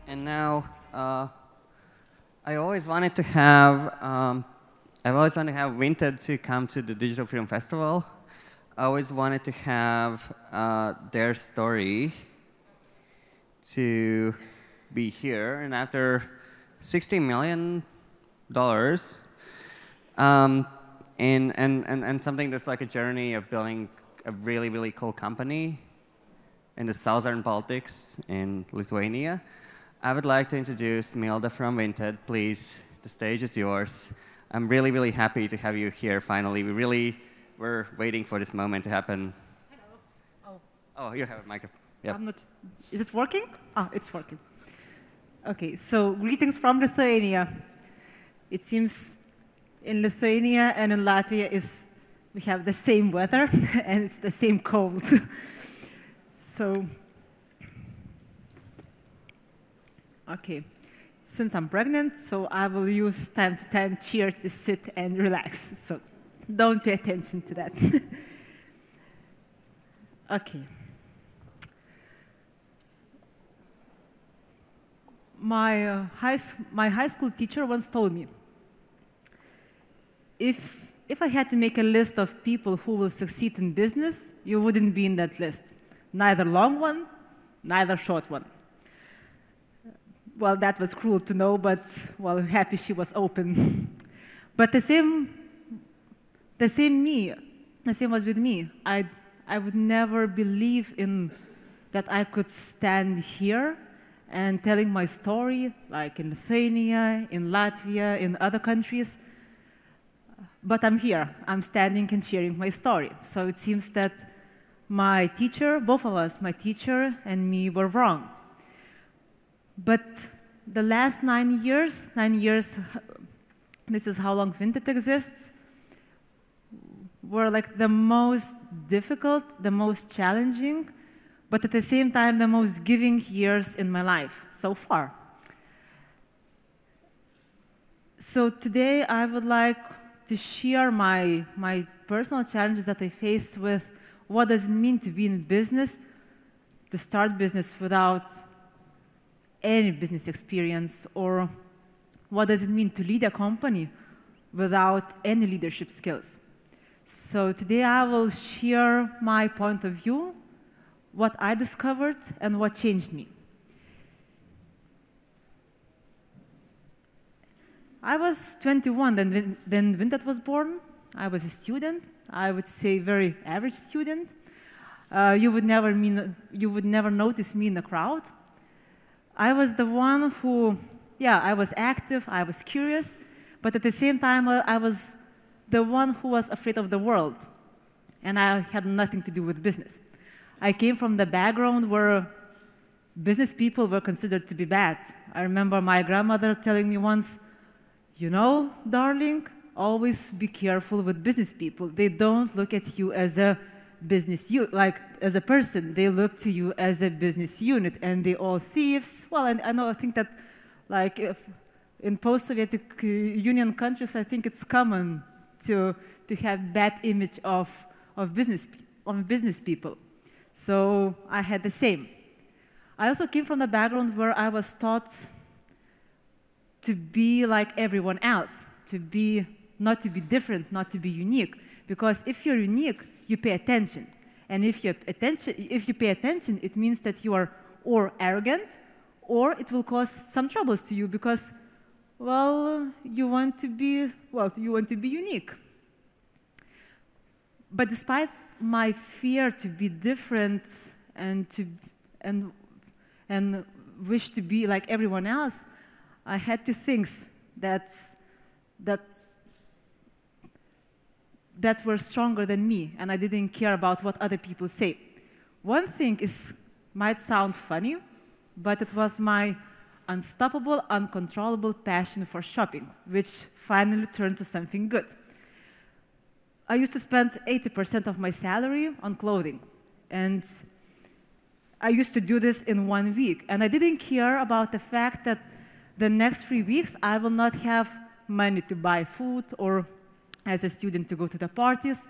And now, I always wanted to have Vinted to come to the Digital Film Festival. I always wanted to have their story to be here. And after $60 million, and something that's like a journey of building a really, really cool company in the southern Baltics in Lithuania, I would like to introduce Milda from Vinted. Please, the stage is yours. I'm really, really happy to have you here finally. We really were waiting for this moment to happen. Hello. Oh, you have a microphone. Yep. I'm not. Is it working? Ah, it's working. Okay, so greetings from Lithuania. It seems in Lithuania and in Latvia we have the same weather and it's the same cold. So, okay. Since I'm pregnant, so I will use time to time chair to sit and relax. So don't pay attention to that. Okay. My high school teacher once told me, if I had to make a list of people who will succeed in business, you wouldn't be in that list. Neither long one, neither short one. Well, that was cruel to know, but well, I'm happy she was open. But the same was with me. I would never believe in that I could stand here and telling my story, like in Lithuania, in Latvia, in other countries. But I'm here. I'm standing and sharing my story. So it seems that my teacher, both of us, my teacher and me, were wrong. But the last 9 years, this is how long Vinted exists, were like the most difficult, the most challenging, but at the same time, the most giving years in my life so far. So today, I would like to share my personal challenges that I faced with what does it mean to be in business, to start business without any business experience, or what does it mean to lead a company without any leadership skills. So today I will share my point of view, what I discovered, and what changed me. I was 21 when Vinted was born. I was a student. I would say very average student. You would never notice me in the crowd. I was the one who, yeah, I was active, I was curious, but at the same time, I was the one who was afraid of the world, and I had nothing to do with business. I came from the background where business people were considered to be bad. I remember my grandmother telling me once, you know, darling, always be careful with business people. They don't look at you as a business like as a person. They look to you as a business unit, and they all thieves. Well, and I think that, like, in post-Soviet Union countries, I think it's common to have bad image of business people. So I had the same. I also came from the background where I was taught to be like everyone else, not to be different, not to be unique. Because if you're unique, you pay attention. And if you pay attention, it means that you are or arrogant, or it will cause some troubles to you because, well, you want to be unique. But despite my fear to be different and wish to be like everyone else, I had two things that were stronger than me, and I didn't care about what other people say. One thing might sound funny, but it was my unstoppable, uncontrollable passion for shopping, which finally turned to something good. I used to spend 80% of my salary on clothing, and I used to do this in 1 week, and I didn't care about the fact that the next 3 weeks I will not have money to buy food or as a student to go to the parties.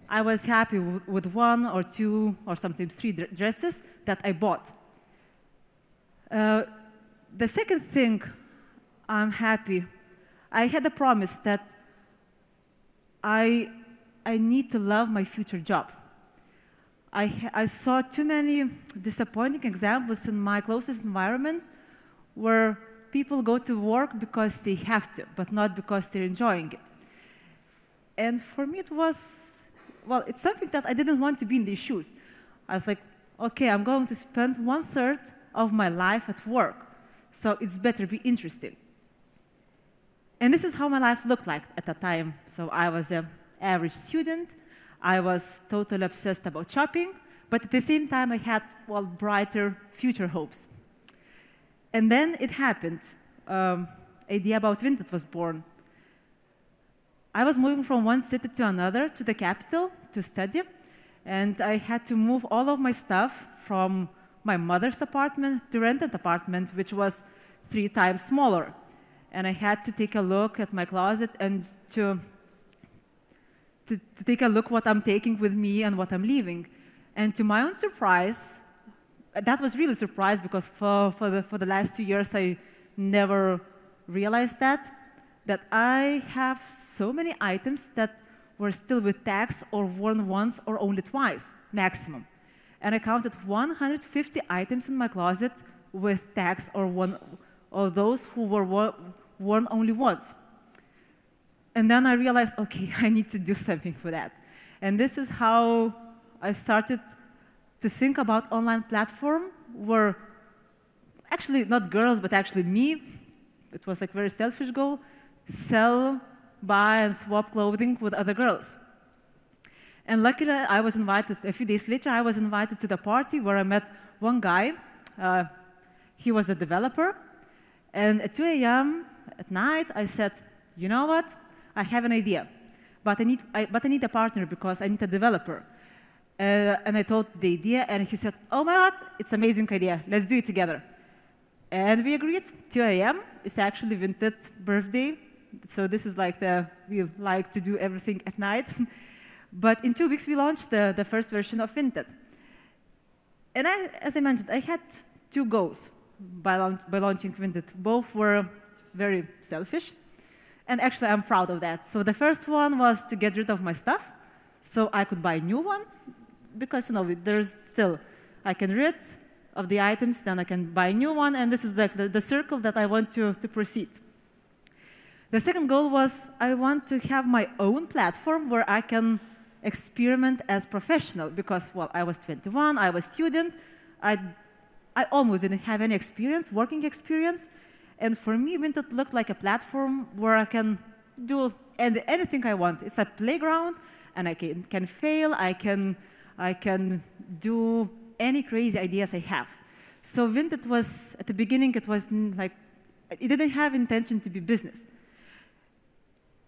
I was happy with 1 or 2 or sometimes 3 dresses that I bought. the second thing, I'm happy. I had a promise that I need to love my future job. I saw too many disappointing examples in my closest environment where people go to work because they have to, but not because they're enjoying it. And for me, it was, well, it's something that I didn't want to be in these shoes. I was like, okay, I'm going to spend 1/3 of my life at work, so it's better be interesting. And this is how my life looked like at the time. So I was an average student. I was totally obsessed about shopping, but at the same time, I had, well, brighter future hopes. And then it happened. Idea about Vinted was born. I was moving from one city to another, to the capital, to study, and I had to move all of my stuff from my mother's apartment to rented apartment, which was 3 times smaller. And I had to take a look at my closet and to take a look what I'm taking with me and what I'm leaving. And to my own surprise, that was really a surprise because for the last 2 years, I never realized that I have so many items that were still with tags or worn once or only twice, maximum. And I counted 150 items in my closet with tags or those who were worn only once. And then I realized, okay, I need to do something for that. And this is how I started to think about online platform where actually not girls, but actually me, it was like a very selfish goal, sell, buy, and swap clothing with other girls. And luckily, I was invited, a few days later, I was invited to the party where I met one guy. He was a developer. And at 2 a.m. at night, I said, you know what? I have an idea, but I need a partner because I need a developer. And I told the idea, and he said, oh my God, it's an amazing idea. Let's do it together. And we agreed, 2 a.m. It's actually Vinted's birthday. So this is like we like to do everything at night. But in 2 weeks, we launched the first version of Vinted. And as I mentioned, I had 2 goals by launching Vinted. Both were very selfish. And actually, I'm proud of that. So the first one was to get rid of my stuff so I could buy a new one. Because, you know, there's still, I can rid of the items, then I can buy a new one. And this is the circle that I want to proceed. The second goal was I want to have my own platform where I can experiment as professional. Because, well, I was 21, I was a student. I almost didn't have any experience, working experience. And for me, Vinted looked like a platform where I can do anything I want. It's a playground, and I can fail. I can do any crazy ideas I have. So Vinted was, at the beginning, it was like, it didn't have intention to be business.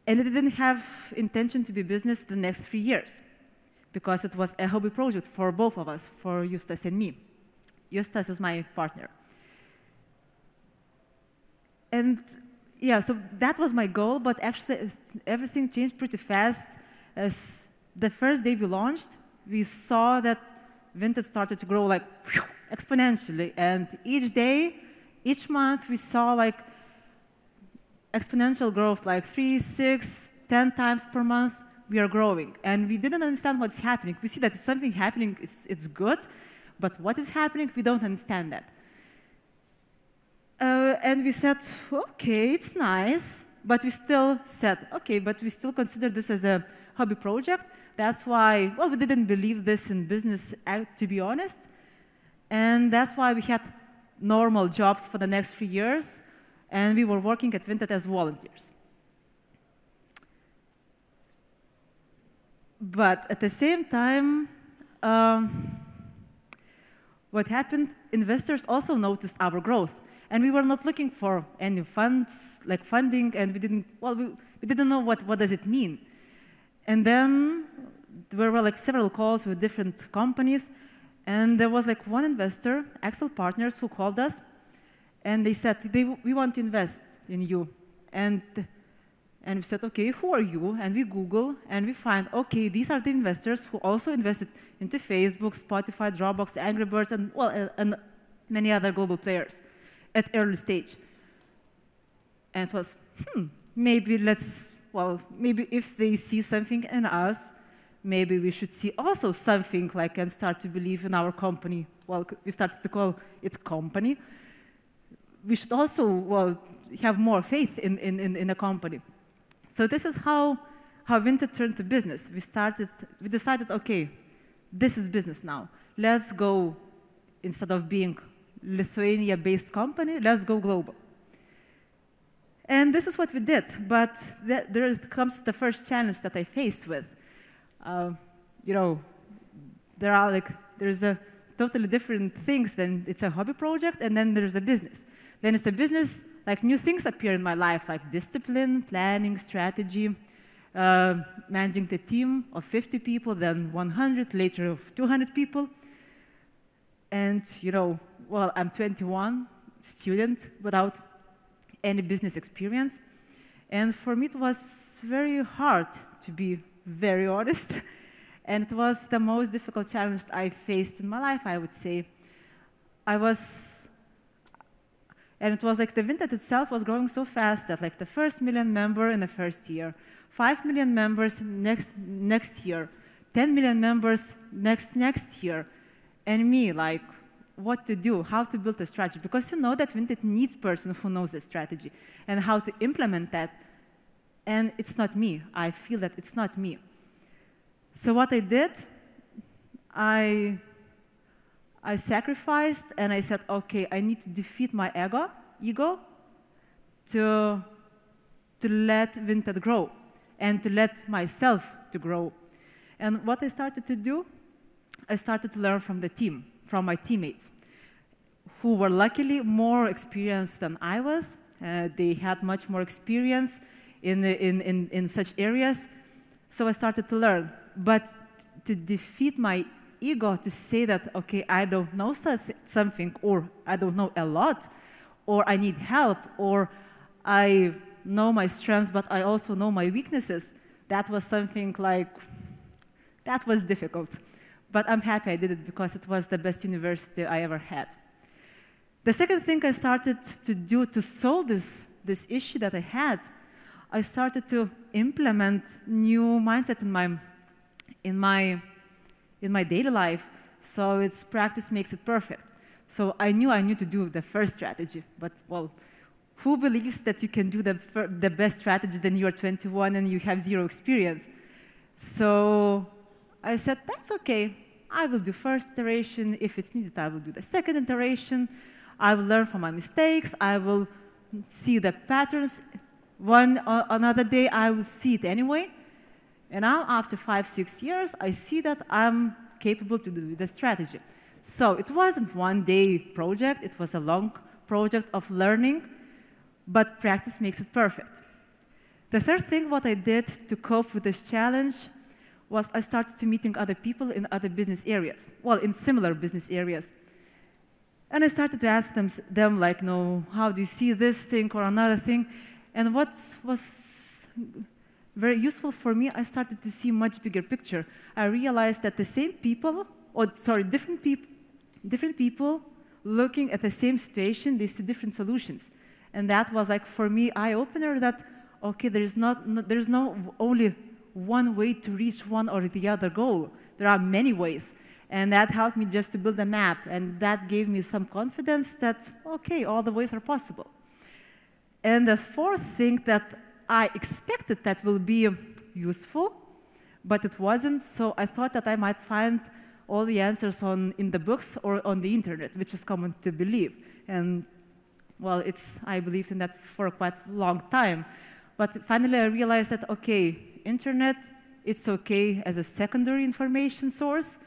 And it didn't have intention to be business the next 3 years, because it was a hobby project for both of us, for Justas and me. Justas is my partner. And yeah, so that was my goal, but actually everything changed pretty fast. As the first day we launched, we saw that Vinted started to grow like exponentially. And each day, each month, we saw like exponential growth, like 3, 6, 10 times per month, we are growing. And we didn't understand what's happening. We see that something happening, it's good, but what is happening, we don't understand that. And we said, okay, it's nice, but we still said, okay, but we still consider this as a hobby project. That's why, well, we didn't believe this in business, to be honest. And that's why we had normal jobs for the next 3 years, and we were working at Vinted as volunteers. But at the same time, what happened, investors also noticed our growth. And we were not looking for any funds, like funding, and we didn't know what does it mean. And then there were like several calls with different companies, and there was like one investor, Axel Partners, who called us, and they said, we want to invest in you. And we said, okay, who are you? And we Google, and we find, okay, these are the investors who also invested into Facebook, Spotify, Dropbox, Angry Birds, and, well, and many other global players. at early stage. And it was, maybe maybe if they see something in us, maybe we should see also something like and start to believe in our company. Well, we started to call it company. We should also, have more faith in a company. So this is how Vinted turned to business. We decided, okay, this is business now. Let's go, instead of being Lithuania-based company, let's go global. And this is what we did, but there comes the first challenge that I faced with. There's a totally different things. Then it's a hobby project, and then there's a business. Then it's a business, like new things appear in my life, like discipline, planning, strategy, managing the team of 50 people, then 100, later of 200 people. And I'm 21, student without any business experience. And for me, it was very hard, to be very honest. And it was the most difficult challenge I faced in my life, I would say. And it was like the Vinted itself was growing so fast that like the first 1 million member in the first year, 5 million members next year, 10 million members next year. And me, like, what to do, how to build a strategy. Because you know that Vinted needs a person who knows the strategy and how to implement that. And it's not me. I feel that it's not me. So what I did, I sacrificed and I said, okay, I need to defeat my ego to let Vinted grow and to let myself to grow. And what I started to do, I started to learn from the team, from my teammates, who were luckily more experienced than I was. They had much more experience in such areas. So I started to learn. But to defeat my ego, to say that, okay, I don't know something, or I don't know a lot, or I need help, or I know my strengths, but I also know my weaknesses, that was something like, that was difficult. But I'm happy I did it because it was the best university I ever had. The second thing I started to do to solve this issue that I had, I started to implement new mindset in my daily life. So it's practice makes it perfect. So I knew to do the first strategy, but well, who believes that you can do the best strategy when you are 21 and you have 0 experience? So I said, that's okay. I will do first iteration. If it's needed, I will do the second iteration. I will learn from my mistakes. I will see the patterns. Another day, I will see it anyway. And now, after 5-6 years, I see that I'm capable to do the strategy. So it wasn't one-day project. It was a long project of learning, but practice makes it perfect. The third thing what I did to cope with this challenge was I started to meeting other people in other business areas, well, in similar business areas. And I started to ask them like, no, how do you see this thing or another thing? And what was very useful for me, I started to see much bigger picture. I realized that the same people, different people looking at the same situation, they see different solutions. And that was like, for me, eye-opener that, okay, there's no only one way to reach one or the other goal. There are many ways. And that helped me just to build a map. And that gave me some confidence that, okay, all the ways are possible. And the fourth thing that I expected that will be useful, but it wasn't. So I thought that I might find all the answers in the books or on the internet, which is common to believe. And well, I believed in that for quite a long time. But finally, I realized that, okay, internet, it's okay as a secondary information source,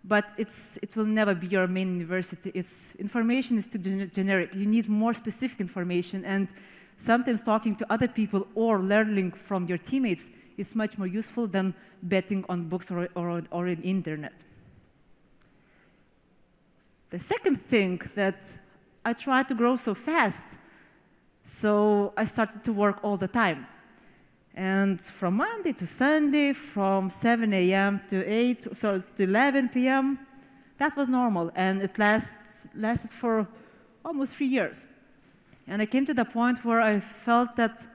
but it will never be your main university. Information is too generic. You need more specific information, and sometimes talking to other people or learning from your teammates is much more useful than betting on books or in internet. The second thing that I tried to grow so fast, so I started to work all the time. And from Monday to Sunday, from 7 a.m. to 11 p.m., that was normal. And it lasted for almost 3 years. And I came to the point where I felt that,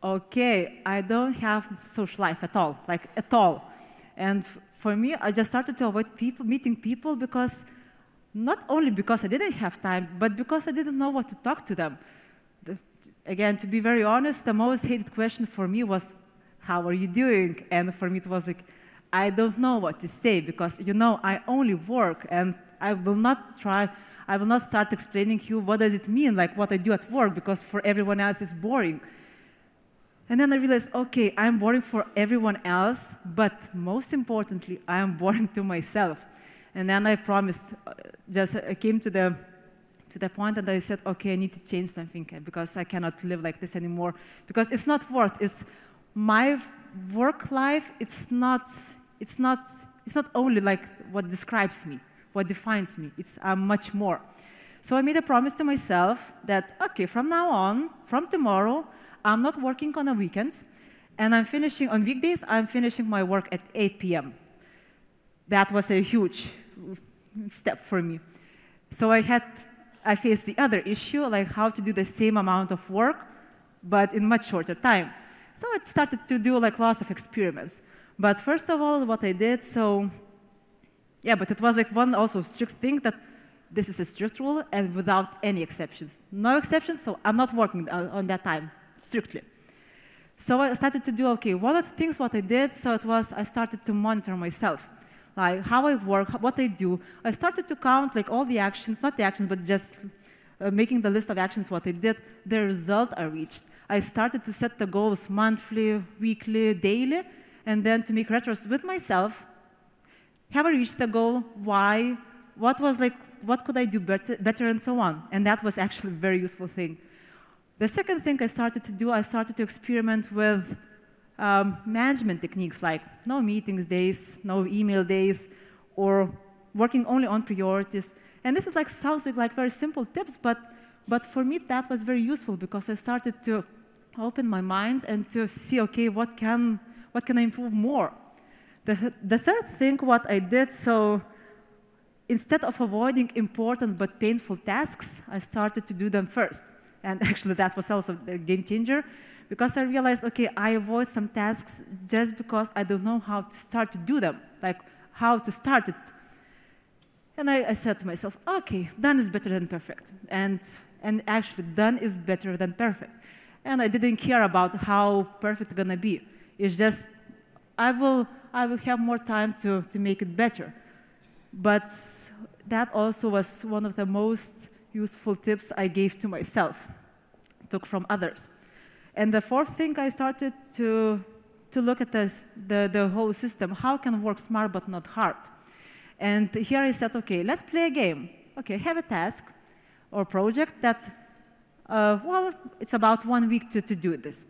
okay, I don't have social life at all, like at all. And for me, I just started to avoid meeting people because, not only because I didn't have time, but because I didn't know what to talk to them. Again, to be very honest, the most hated question for me was, how are you doing? And for me, it was like, I don't know what to say because, you know, I only work and I will not start explaining to you what does it mean, like what I do at work, because for everyone else it's boring. And then I realized, okay, I'm boring for everyone else, but most importantly, I am boring to myself. And then I promised, I came to the point that I said, okay, I need to change something because I cannot live like this anymore. Because it's not it's my work life, it's not only like what describes me, what defines me, it's much more. So I made a promise to myself that, okay, from now on, from tomorrow, I'm not working on the weekends, and I'm finishing on weekdays, I'm finishing my work at 8 p.m. That was a huge step for me. So I faced the other issue, like how to do the same amount of work, but in much shorter time. So I started to do like lots of experiments. But first of all, what I did, but it was like one also strict thing that this is a strict rule and without any exceptions. No exceptions, so I'm not working on that time, strictly. So I started to do, okay, one of the things what I did, I started to monitor myself, like how I work, what I do. I started to count like all the actions, not the actions, but just making the list of actions, what I did, the result I reached. I started to set the goals monthly, weekly, daily, and then to make retros with myself. Have I reached the goal? Why? What could I do better, and so on. And that was actually a very useful thing. The second thing I started to do, I started to experiment with management techniques like no meetings days, no email days, or working only on priorities. And this is sounds like very simple tips, but for me that was very useful because I started to open my mind and to see, okay, what can I improve more? The third thing what I did, so instead of avoiding important but painful tasks, I started to do them first. And actually that was also a game changer because I realized, okay, I avoid some tasks just because I don't know how to start to do them, like how to start it. And I said to myself, okay, done is better than perfect. And actually done is better than perfect. And I didn't care about how perfect it's gonna be. It's just, I will have more time to make it better. But that also was one of the most useful tips I gave to myself, took from others. And the fourth thing, I started to look at the whole system. How can I work smart but not hard? And here I said, okay, let's play a game. Okay, have a task or project that, well, it's about 1 week to do this.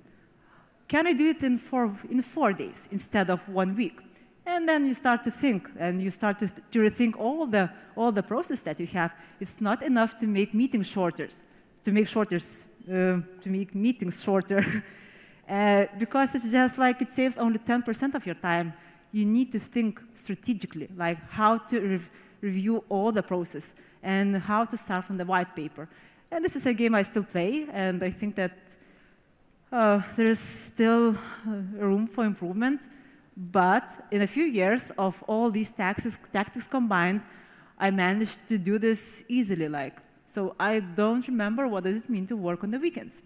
Can I do it in 4 days instead of 1 week? And then you start to think, and you start to rethink all the process that you have. It's not enough to make meetings shorter, to make meetings shorter, because it's just like it saves only 10% of your time. You need to think strategically, like how to review all the process and how to start from the white paper. And this is a game I still play, and I think that there is still room for improvement. But in a few years of all these tactics combined, I managed to do this easily. So I don't remember what does it mean to work on the weekends.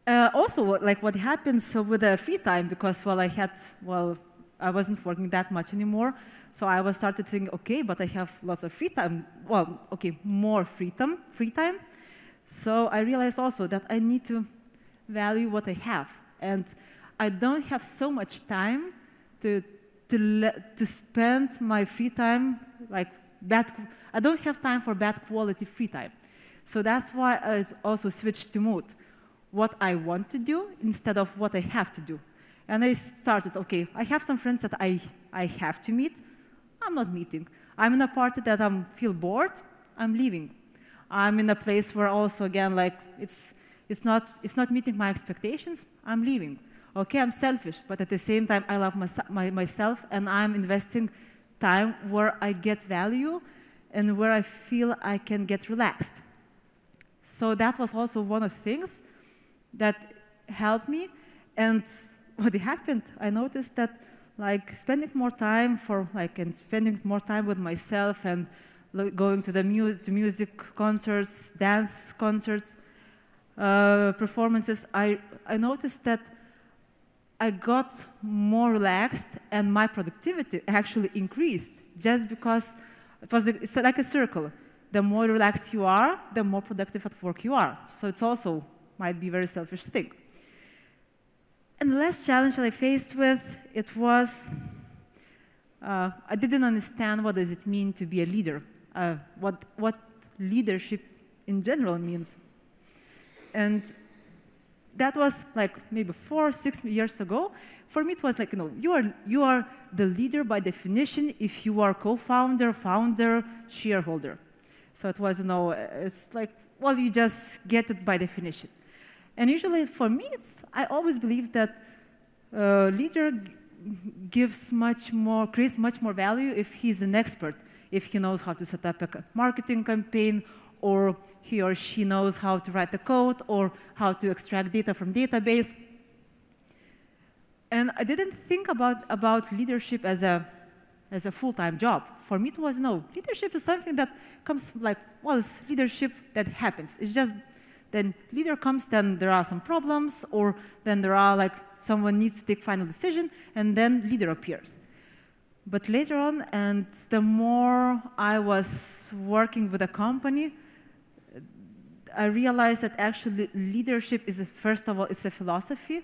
Also, what happens with the free time, because I wasn't working that much anymore. So I started thinking, okay, but I have lots of free time. Well, okay, more free time. So I realized also that I need to value what I have. And I don't have so much time to spend my free time I don't have time for bad quality free time. So that's why I also switched to mode, what I want to do instead of what I have to do. And I started, okay, I have some friends that I have to meet. I'm not meeting. I'm in a party that I feel bored. I'm leaving. I'm in a place where also, again, it's not meeting my expectations. I'm leaving. Okay, I'm selfish, but at the same time, I love myself, and I'm investing time where I get value and where I feel I can get relaxed. So that was also one of the things that helped me. And what happened, I noticed that like spending more time spending more time with myself and going to the music concerts, dance concerts, performances, I noticed that I got more relaxed and my productivity actually increased just because it's like a circle. The more relaxed you are, the more productive at work you are. So it's also might be a very selfish thing. And the last challenge that I faced with, it was, I didn't understand what does it mean to be a leader, what leadership in general means. And that was like maybe 4 or 6 years ago. For me, it was like, you are the leader by definition if you are co-founder, founder, shareholder. So it was, it's like, well, you just get it by definition. And usually, for me, I always believe that leader creates much more value if he's an expert, if he knows how to set up a marketing campaign, or he or she knows how to write the code, or how to extract data from database. And I didn't think about leadership as a full-time job. For me, it was no. Leadership is something that comes like, well, it's leadership that happens. It's just then leader comes, then there are some problems, or then there are like someone needs to take final decision, and then leader appears. But later on, and the more I was working with a company, I realized that actually leadership is, first of all, it's a philosophy,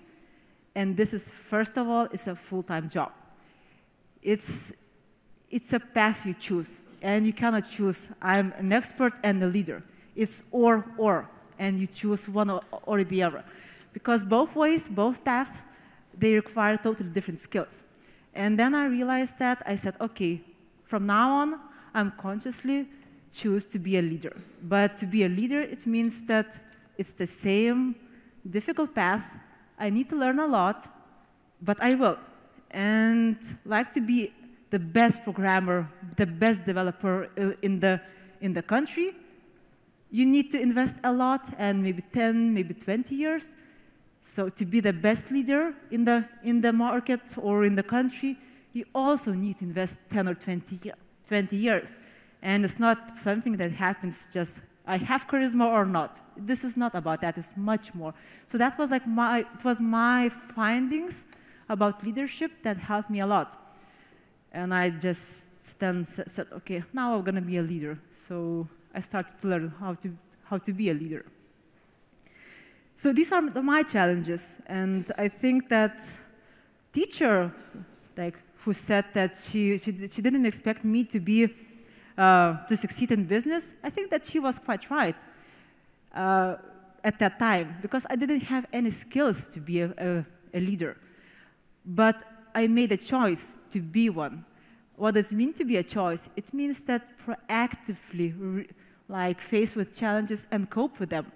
and this is, first of all, it's a full-time job. It's a path you choose, and you cannot choose, I'm an expert and a leader. It's or, and you choose one or the other. Because both ways, both paths, they require totally different skills. And then I realized that, I said, okay, from now on, I'm consciously choose to be a leader. But to be a leader, it means that it's the same difficult path. I need to learn a lot, but I will. And like to be the best programmer, the best developer in the country, you need to invest a lot, and maybe 10, maybe 20 years. So to be the best leader in the market or in the country, you also need to invest 10 or 20 years. And it's not something that happens just, I have charisma or not. This is not about that, it's much more. So that was like it was my findings about leadership that helped me a lot. And I just then said, okay, now I'm gonna be a leader. So I started to learn how to be a leader. So these are my challenges, and I think that teacher, like who said that she didn't expect me to be to succeed in business, I think that she was quite right at that time, because I didn't have any skills to be a leader, but I made a choice to be one. What does it mean to be a choice? It means that proactively, face with challenges and cope with them.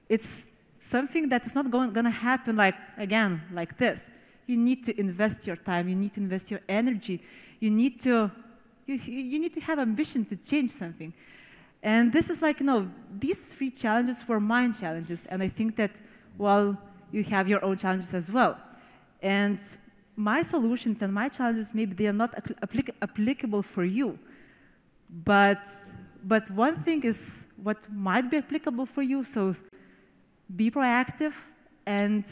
It's something that is not going to happen like this. You need to invest your time. You need to invest your energy. You need to have ambition to change something. And this is these 3 challenges were my challenges. And I think that, well, you have your own challenges as well. And my solutions and my challenges, maybe they are not applicable for you. But one thing is what might be applicable for you. So be proactive, and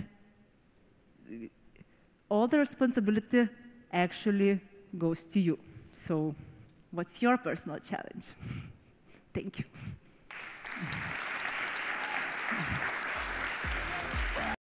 all the responsibility actually goes to you. So what's your personal challenge? Thank you.